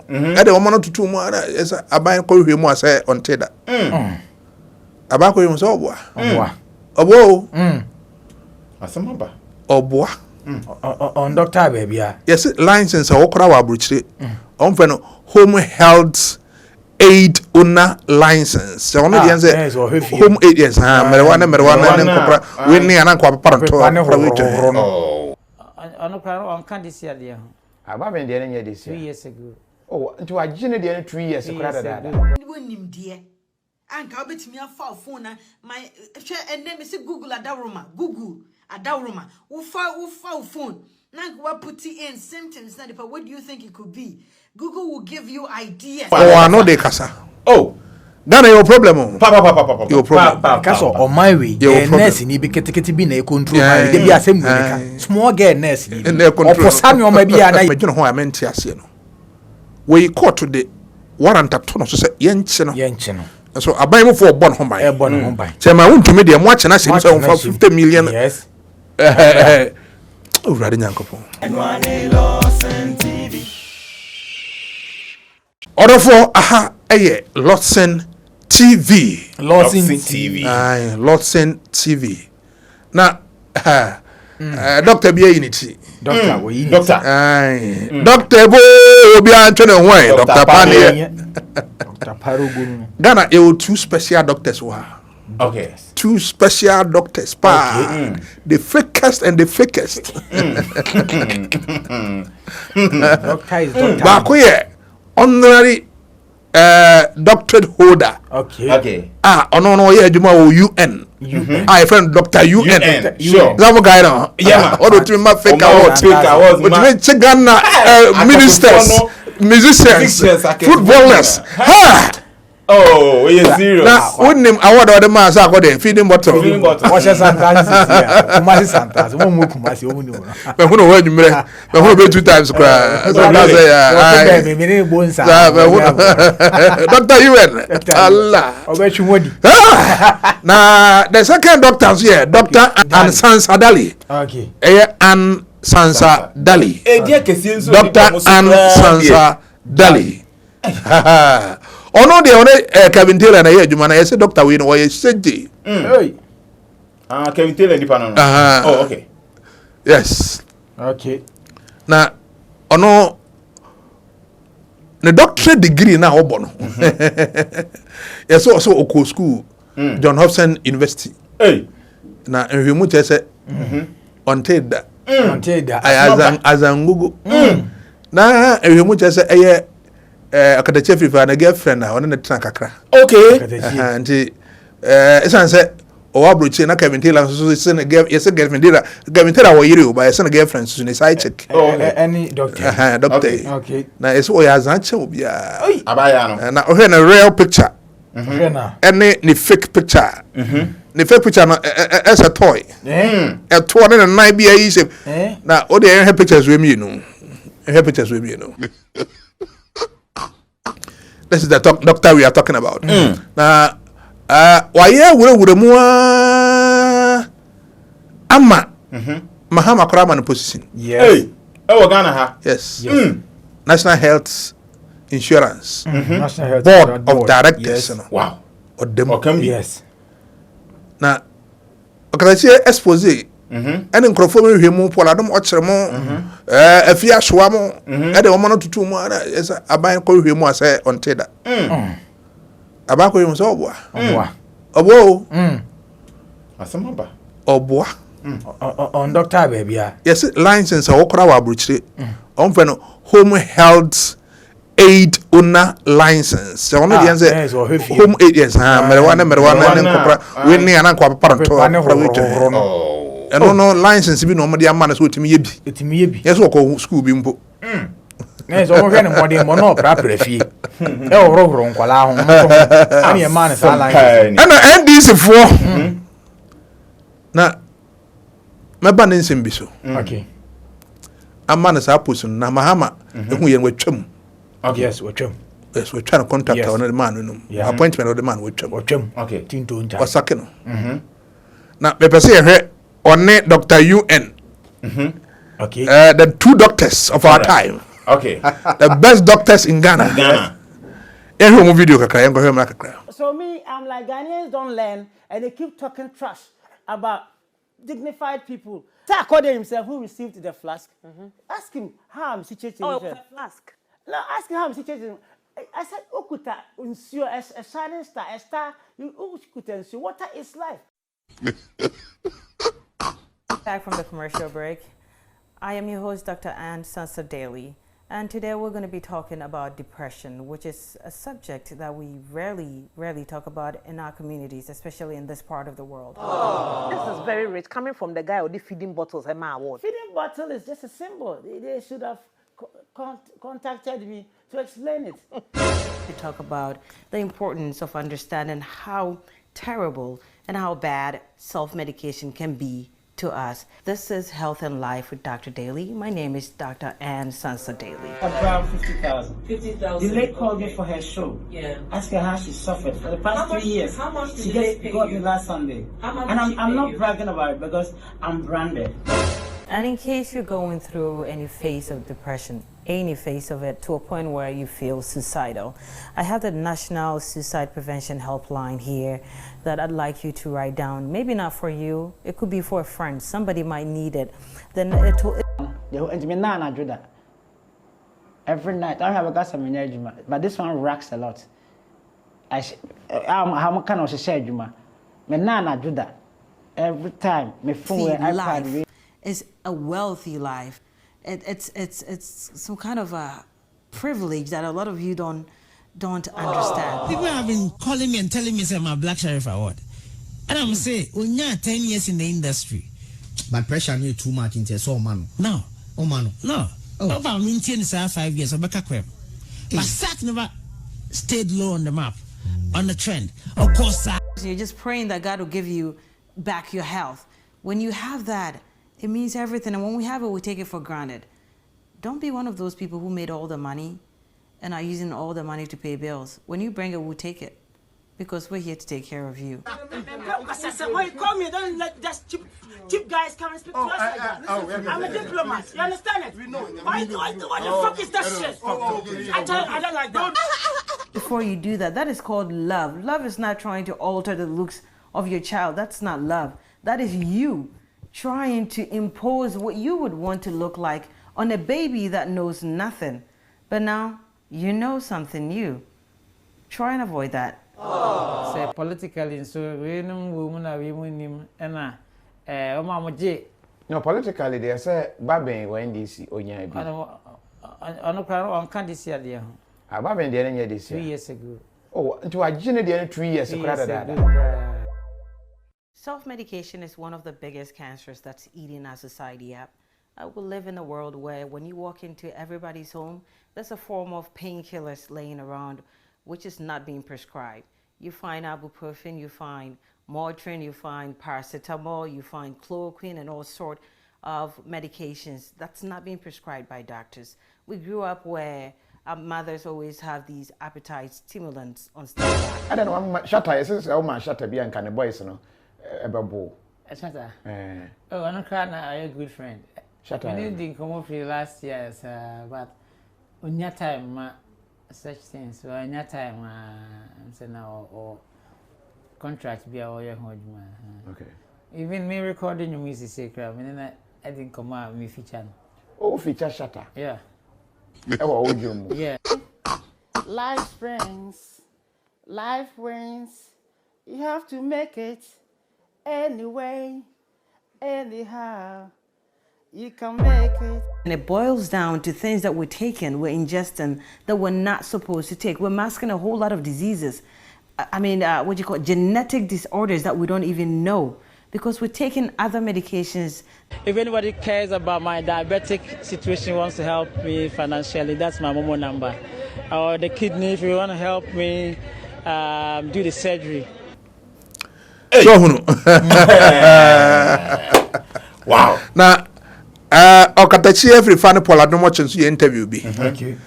e de woman to 2 mu ara esa aban ko hwe mu ase onte da aban ko hwe mu so obo asamaba oboa on doctor baby yes license wo kora wa abruchire on fe no home health aid owner license so no dey say home aid yes ha merewana nkokra we ni ana kwa papa to ano kra on kan this year dey aba ben dey na this 2 years ago oh nti wa gine dey 2 years kra da ni wonim dey anka obetimi afa phone na my hwe enne me say google adawroma wo phone now we put in symptoms now what do you think it could be? Google will give you ideas. Oh, I know they kasa. Oh, Ghana your problem. Papa. Your problem. Because on my way, nurse ni be ketekete bi na control. They be asem we small girl nurse ni. For some you maybe ana. Imagine how I meant ase no. We court today warrant ato no so say yenche no. So aban mo for born home by. Born home by. Say my won to me dey mo ache na say 50 million. Yes. Urade nyankopon. LORDSON TV. Order for LORDSON TV. LORDSON TV. LORDSON TV. Now Dr. Bia Unity. Doctor, we doctor. Doctor Bo Obi Antone Why, Dr. Pania. Dr. Parogun. Ghana, you 2 special doctors were. Okay. 2 special doctors. Okay. The fakest and the fakest. Doctor is doctor. Bakoye honorary doctorate holder. Okay. No, yeah, Juma UN. I friend Dr. UN. Sure. That guy now. Yeah. All the time fake awards. But you mean Ghana ministers, musicians, footballers. Ha! Oh, are you serious? Now, wouldn't him award or the man say go there feeding bottle. Watch Sansa here. Kumasi Santa. Mo mo Kumasi o mu. But who know when you mere. But who be 2 times cry. So that's say me me bonsa. Dr. UN. Allah. Obechu modi. Now the second doctors here, Dr. and Sansa Daly. Okay. And Sansa Daly. Dr. and Sansa Daly. Ono de Kevin Taylor na ye adwuma na ye say doctor we no we seje. Hey. Kevin Taylor ni pa no. Oh, okay. Yes. Okay. Na ono the doctorate degree na obo no. Yes, also oko school John Hopkins University. Hey. Na nhwemu che say until that. Azan Google. Na nhwemu che say eye akadache fifa na girlfriend na ona tena kakra. Okay. Anti esan say o abrochi na Kevin Taylor so say na girlfriend dira Kevin Taylor wo yiri o ba say na girlfriend so na side check. Any doctor. Doctor. Okay. Na eso o ya zan che obia. Abaya no. Na o he na real picture. Na. Any ni fake picture. The fake picture no as a toy. A toy na nine be a shape. Na o dey have pictures with me no. Have pictures with me no. This is the doctor we are talking about. Now, why we mu ama Mahama Kraman position. Yes. Hey. Oh, Ghana ha. Yes. National Health Insurance National Health Board of Directors. Yes. Wow. Or them. Yes. Now, okay, see expose. And in Crofome, we move for Adam Ochamo, a fear swamo, and a woman to 2 more as a buying call him was on Teda. Abaco was over. Obo, Asamaba. Oboa. On doctor baby. Yes, license or Okra Bruchy. On home health aid owner license. So only the answer home aid yes, marijuana, nkokra. We ni ana kwa papa to. And no license be no ma dia man so timi yebi. Etimi yebi. Yes wo ko school bi mpo. Yes, o hwe ne modern mo no prapra fie. E ohoro nkwala ho. Ani e man sa license. And NDC for. Na meba ne nsem bi so. Okay. Amana sa post na Mahama ehu ye nwatwam. Okay. Yes, watwam. Yes, we try to contact on the man no. Appointment of the man watwam. Watwam. Okay. Tinto nta. Wasake no. Na me pese ye hwe on Dr. UN. Okay. The 2 doctors of our time. Okay. The best doctors in Ghana. Every video So me, I'm like, Ghanaians don't learn and they keep talking trash about dignified people. So according himself, who received the flask? Ask him how I'm situated. Oh, the flask. No, ask him how I'm situated. I said, Okuta, unsure, a shining star, a star, you Okuta, unsure. Water is life. Back from the commercial break. I am your host, Dr. Sansa Daly, and today we're going to be talking about depression, which is a subject that we rarely talk about in our communities, especially in this part of the world. This is very rich, coming from the guy who did feeding bottles. Feeding bottle is just a symbol. They should have contacted me to explain it. We talk about the importance of understanding how terrible and how bad self-medication can be to us. This is Health and Life with Dr. Daly. My name is Dr. Sansa Daly. Around 50,000. 50,000. The lady called me for her show. Yeah. Ask her how she suffered for the past 3 years. How much did she got me last Sunday? And I'm not bragging about it because I'm branded. And in case you're going through any phase of depression, any phase of it, to a point where you feel suicidal, I have the National Suicide Prevention Helpline here that I'd like you to write down. Maybe not for you, it could be for a friend. Somebody might need it. Then it will... Every night, I have a gas of but this one racks a lot. I'm kind of a every time, my phone, life is a wealthy life. It's some kind of a privilege that a lot of you don't understand. People have been calling me and telling me I'm a Black Sheriff Award. And I'm saying, when you're 10 years in the industry. But pressure me too much into so man. No. Oh man. No. Oh. Over maintain 5 years, but SAC never stayed low on the map, on the trend. Of course, you're just praying that God will give you back your health. When you have that, it means everything. And when we have it, we take it for granted. Don't be one of those people who made all the money and are using all the money to pay bills. When you bring it, we'll take it. Because we're here to take care of you. When you call me, don't let just cheap guys come and speak to us like that. I'm a diplomat. You understand it? We know. What the fuck is that shit? I don't like that. Before you do that, that is called love. Love is not trying to alter the looks of your child. That's not love. That is you trying to impose what you would want to look like on a baby that knows nothing. But now, you know something new. Try and avoid that. Say politically, so we know women are women and no, politically, they say Babin when DC Onya. I don't can't this year. Babin the this year. 3 years ago. Oh, to a general 3 years ago. Self-medication is one of the biggest cancers that's eating our society up. We live in a world where when you walk into everybody's home, there's a form of painkillers laying around which is not being prescribed. You find ibuprofen, you find Motrin, you find paracetamol, you find chloroquine and all sorts of medications that's not being prescribed by doctors. We grew up where our mothers always have these appetite stimulants on standby. I don't know, shatter, I says, oh, my shatter be and kind of boys, you know. Shatter. Oh, I'm not a good friend. Shatter. We didn't come off last year, but on your time, such things. So on your time, I'm saying now or contract be all your home. Okay. Even me recording your music, sacred. I mean, I didn't come out me feature. Oh, feature shatter. Yeah. Oh, you. Yeah. Life springs, life wins. You have to make it. Anyway, anyhow, you can make it. And it boils down to things that we're taking, we're ingesting, that we're not supposed to take. We're masking a whole lot of diseases. I mean, what do you call it? Genetic disorders that we don't even know because we're taking other medications. If anybody cares about my diabetic situation, wants to help me financially, that's my Momo number. Or the kidney, if you want to help me do the surgery. Hey. So, wow. Now, Okatachi every fan Paul no much in interview be. Thank you.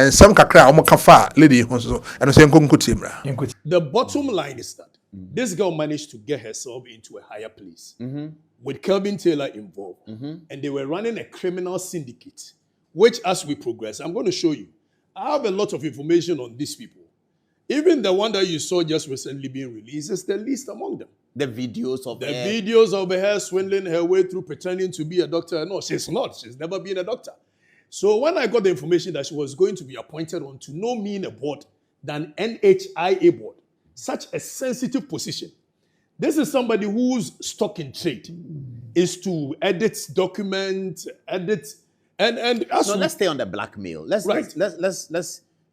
Some kakra omo kafa lady so and say nkunkutimra. The bottom line is that this girl managed to get herself into a higher place with Kelvin Taylor involved, and they were running a criminal syndicate which as we progress, I'm going to show you. I have a lot of information on these people. Even the one that you saw just recently being released is the least among them. The videos of her swindling her way through pretending to be a doctor. No, she's not. She's never been a doctor. So when I got the information that she was going to be appointed on to no mean a board than NHIA board, such a sensitive position. This is somebody whose stock in trade is to edit documents, and so let's stay on the blackmail. Let's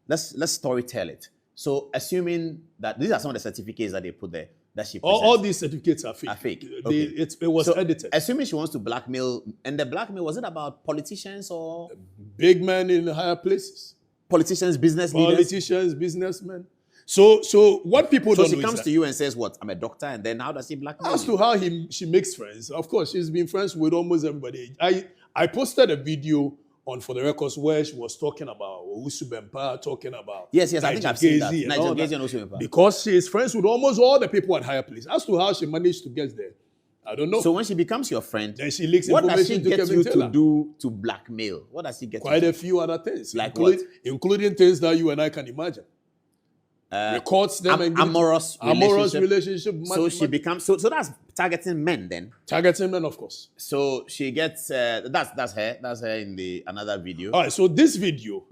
storytell it. So assuming that these are some of the certificates that they put there that she presents. All these certificates are fake. Okay. It was edited. Assuming she wants to blackmail, and the blackmail, was it about politicians or big men in higher places? Politicians, businessmen. So what people don't know. So she comes to you and says, "What? I'm a doctor," and then how does she blackmail? As to how she makes friends, of course, she's been friends with almost everybody. I posted a video on For the Records where she was talking about Usubempa, talking about yes, I think I've seen that. Nigel Gazy and Usubempa. Because she is friends with almost all the people at higher place. As to how she managed to get there, I don't know. So when she becomes your friend, then she leaks what does information she get to you Kevin to do to blackmail? What does she get? Quite a few other things, like including things that you and I can imagine. Records them and amorous relationship. So she becomes so that's targeting men then. Targeting men, of course. So she gets that's her in the another video. All right. So this video,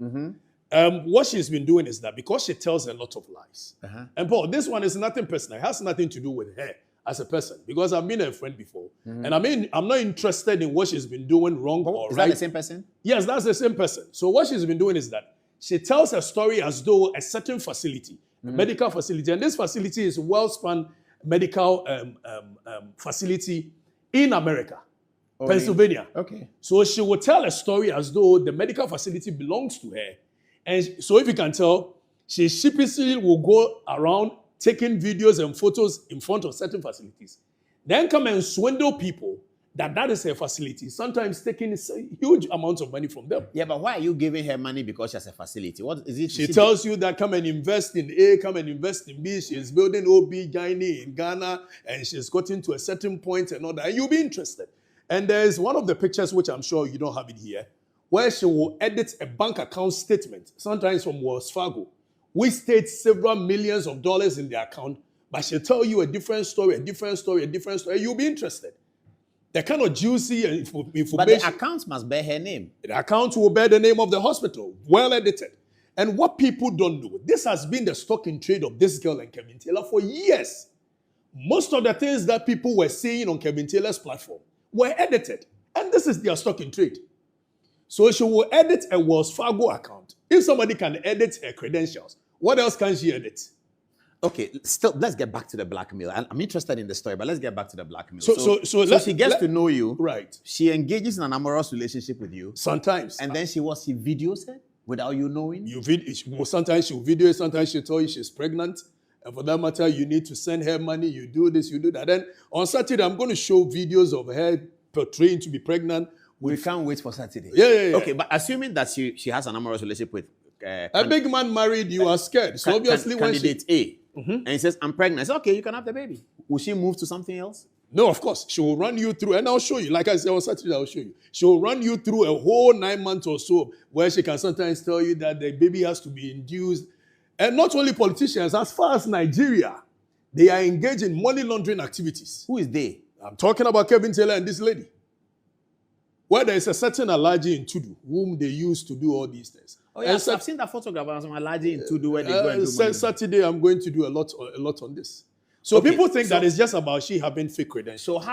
what she's been doing is that because she tells a lot of lies, and Paul, this one is nothing personal. It has nothing to do with her as a person because I've been a friend before, and I'm not interested in what she's been doing wrong or right. Is that the same person? Yes, that's the same person. So what she's been doing is that she tells a story as though a certain facility, a medical facility, and this facility is a well-spun medical facility in America, Pennsylvania. Okay. So she will tell a story as though the medical facility belongs to her. And so if you can tell, she sheepishly will go around taking videos and photos in front of certain facilities. Then come and swindle people that is her facility, sometimes taking huge amounts of money from them. Yeah, but why are you giving her money because she has a facility? What is it? She tells you that come and invest in A, come and invest in B. She's building OB Gyne in Ghana, and she's gotten to a certain point and all that, and you'll be interested. And there's one of the pictures, which I'm sure you don't have it here, where she will edit a bank account statement, sometimes from Wells Fargo, which states several millions of dollars in the account, but she'll tell you a different story, and you'll be interested. The kind of juicy information. But the account must bear her name. The account will bear the name of the hospital, well edited. And what people don't know, this has been the stock in trade of this girl and Kevin Taylor for years. Most of the things that people were seeing on Kevin Taylor's platform were edited. And this is their stock in trade. So she will edit a Wells Fargo account. If somebody can edit her credentials, what else can she edit? Okay, still, let's get back to the blackmail. I'm interested in the story, but let's get back to the blackmail. So she gets to know you. Right. She engages in an amorous relationship with you. Sometimes. And then she videos it without you knowing? Sometimes she'll video it, sometimes she'll tell you she's pregnant. And for that matter, you need to send her money, you do this, you do that. Then on Saturday, I'm going to show videos of her portraying to be pregnant. We can't wait for Saturday. Yeah. Okay, but assuming that she has an amorous relationship with... a big man married, you are scared. So obviously when candidate A. And he says, I'm pregnant. I say, okay, you can have the baby. Will she move to something else? No, of course. She will run you through, and I'll show you. Like I said on Saturday, I'll show you. She will run you through a whole 9 months or so where she can sometimes tell you that the baby has to be induced. And not only politicians, as far as Nigeria, they are engaged in money laundering activities. Who is they? I'm talking about Kevin Taylor and this lady. Where there is a certain allergy in Tudu, whom they use to do all these things. Oh, yeah, I've seen that photograph of some allergy in Tudu where they go and do money. Saturday, I'm going to do a lot on this. So people think that it's just about she having fake credentials.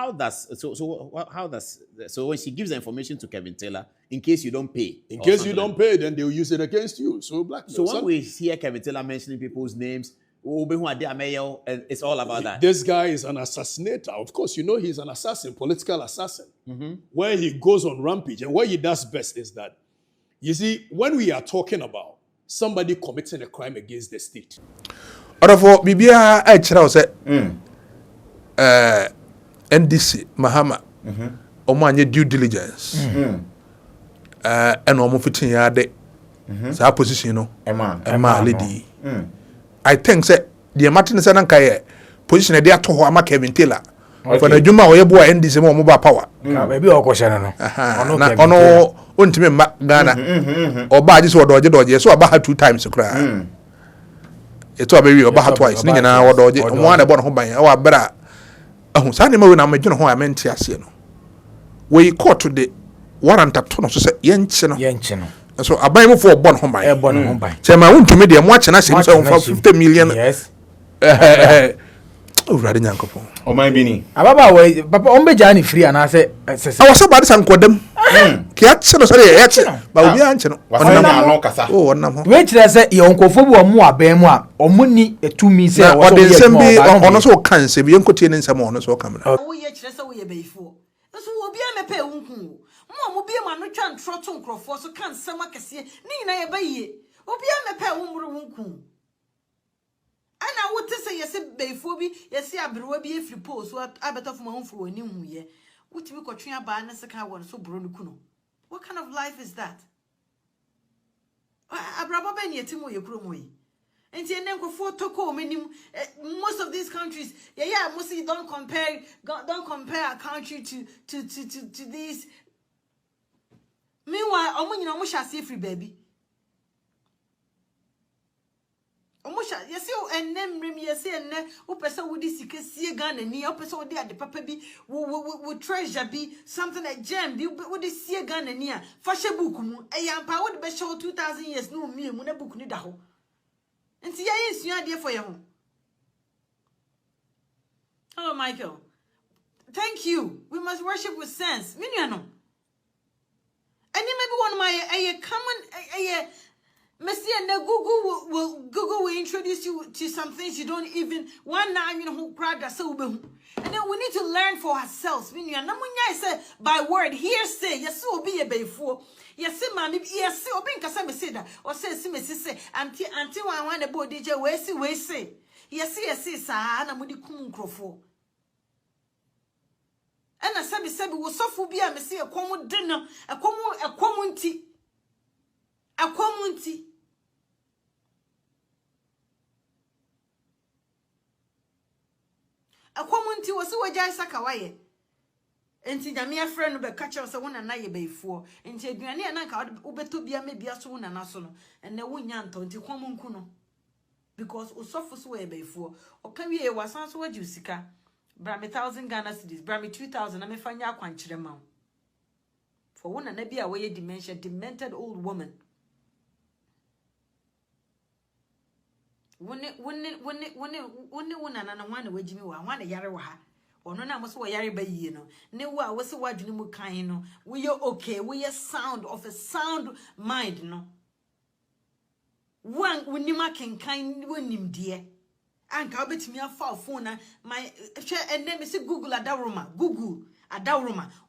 So when she gives the information to Kevin Taylor, in case you don't pay, then they'll use it against you. So blackmail. So when we hear Kevin Taylor mentioning people's names, it's all about that. This guy is an assassinator. Of course, you know he's an assassin, political assassin. Where he goes on rampage, and what he does best is that, you see, when we are talking about somebody committing a crime against the state. Therefore, Bibia Echra said, NDC, Mahama, Omanye due diligence, and almost 15 years. So, position, you know, Emma lady. I think that the Martin Sanankaye position a dear to Hama Kevin Taylor, For the Juma we boy end this mobile power. Maybe o question no. Ono ontime Ghana. Oba just doje so aba 2 times kra. Eto abewi oba twice. Ni nyina wodoje. Omo na bo no ho ban. E wa bra. Ahu sa ne ma we na medwene ho amenti ase no. We court to the warrant ato no so se yenche no. So aban mo for bon ho ban. E bon ho ban. Chema wontumi de mo ache na se so 50 million. Yes. Urade nyankopon. O man bi ni. Ababa we papa on be jani free and I say awasa ba de sankodam. Ki ache no so de ya che. Ba obi anche no. Wasana no kasa. Oh wonam ho. We kire say ye onkofo bi omo aban mu a omo ni etumi say wo so de sembi ono so kan se bi enkotie ne nsam ono so kamera. Wo ye kire say wo ye beifo. So obi amepe wunku. Mo bi ma no twa ntroto nkrofo so kan nsam akese ni nyina ye baye. Obi amepe wumru wunku. Ana wote say yesi beifo bi yesi abrewa bi efri post so abetofo ma honfo wani huye wotimi kotwe aba na seka won so bro nuku no. What kind of life is that? Abraba ben yetimo ye kromo yi enti enenkofo toko menim. Most of these countries most you don't compare our country to these. Meanwhile omunyina omo hyase free baby. Omusha yesi o ennem rem yesi enne wo pese wo di sikesie Ghana ni o pese wo di ade papa bi wo treasure bi something like gem bi wo di sie Ghana ni a fashe book mu eyampa wo de be show 2000 years no mi mu na book ni da ho enti ya yesu ade for ye ho. Oh Michael, thank you. We must worship with sense. Miniano. And you maybe one of my common Messi and Google will introduce you to some things you don't even who cried that so and then we need to learn for ourselves. When you say by word hearsay, yes, will be a before. Yes, mammy, yes, or being Cassam say that or say say until I want a body DJ we say. Yes, sir, and I'm with the kum crofo. And I said we will suffer be a messi a common dinner, a common tea. A community. A community was so wajai sakawaye. Enti nyame friend be catch us wona na ye before. Enti aduane na nka obeto bia mebia so wona na so no. Enne wonya nto enti kwamunku no. Because osofo so we before. Oka wie wasan so waju sika. Bra me 1000 Ghana cedis, bra me 2000 na me fanya akwankyere ma. For wona na bia we dementia, demented old woman. When na wana wajimi wa wana yare wa ha ono na moso wa yare ba yie no ne wo a wo se wadwene mu kan no we are okay, we are sound of a sound mind no wan wonima kenkan wonim de anka obetimi afa phone na my hwe enne me se Google adawroma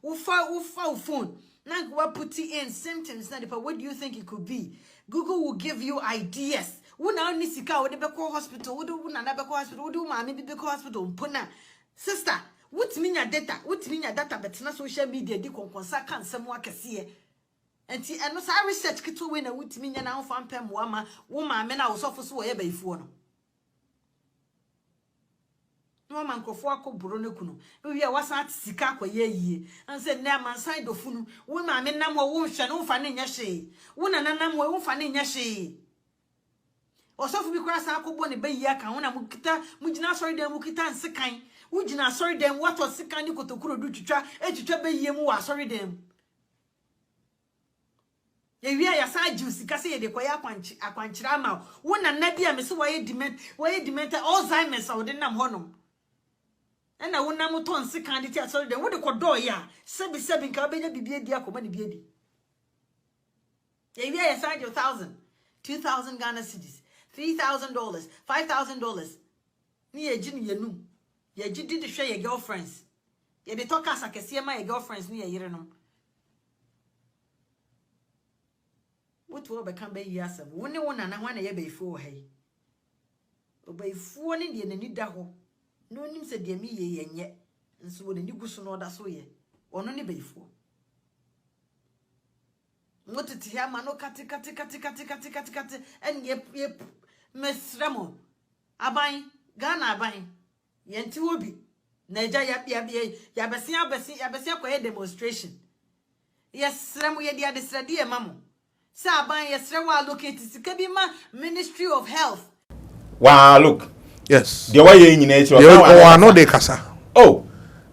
wo fa phone na go put in symptoms na what do you think it could be? Google will give you ideas. Wuna only sika wo de be call hospital, wo do na be call hospital, wo do ma me be call hospital mpona. Sister, what mean your data? What mean your data but na social media di konkonsa kan sem wa kese. Enti eno sa research kito we na what mean na ho fampem wo ma me na wo sofo so wo ye baifuo no. No man krofo akoburo ne kunu. We ya wasa sika akoye yie. Anse na man side ofunu. Wo ma me nam wo hwe no fa ne nya hwe. Wo na nanam wo fa ne nya hwe. Osofu bi kura sa akobọ ne bayi aka wona mukita mugina sorry dem mukita nsekan wugina sorry dem what was sekan ni kotokuro du twitwa etwitwa bayi mu wa sorry dem ye wi aya sa juice kase ye de koya akwankyira ma wona na bia me se waye dement Alzheimer's o de nam honom ena wona mo ton sekan de ti sorry dem wo de kodo ya sebi nka benya bibie di akoma ne bie di ye wi aya sa 2,000 Ghana cedis, $3,000, $5,000. Ni ejini yenu. Ye jidi de share your girlfriends. Ye de talk as akese ma your girlfriends ni ye yire no. What will become be yasam? Woni wona na hwana ye be ifu he. Obaifu ni de nani da ho. No nim se de mi ye yenye. Nso wo ni gusu no da so ye. Ono ni be ifu. Motiti ya mano kati en ye mesremo aban Ghana aban yenti obi Naija ya besi akwa demonstration. Yes, remu ye dia desredi e mamo. Sa ban yes rewa allocate sika bi ma Ministry of Health. Wow, look. Yes. The way you nature. Oh, no de kasa. Oh.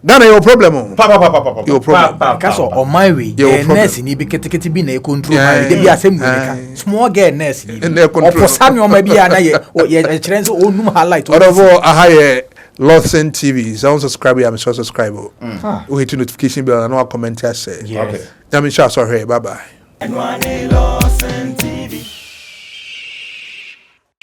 Ghana your problem. Papa. Your problem. Because on my way, nurse ni be ketekete bi na control my dey be asem we small girl nurse ni. O for Samuel ma bi na ye chere so onum highlight. Whatever I LORDSON TV. So subscribe, I'm sure subscribe. We hit the notification bell and no comment. Say. Okay. I'm sure. Sorry. Bye bye. LORDSON TV.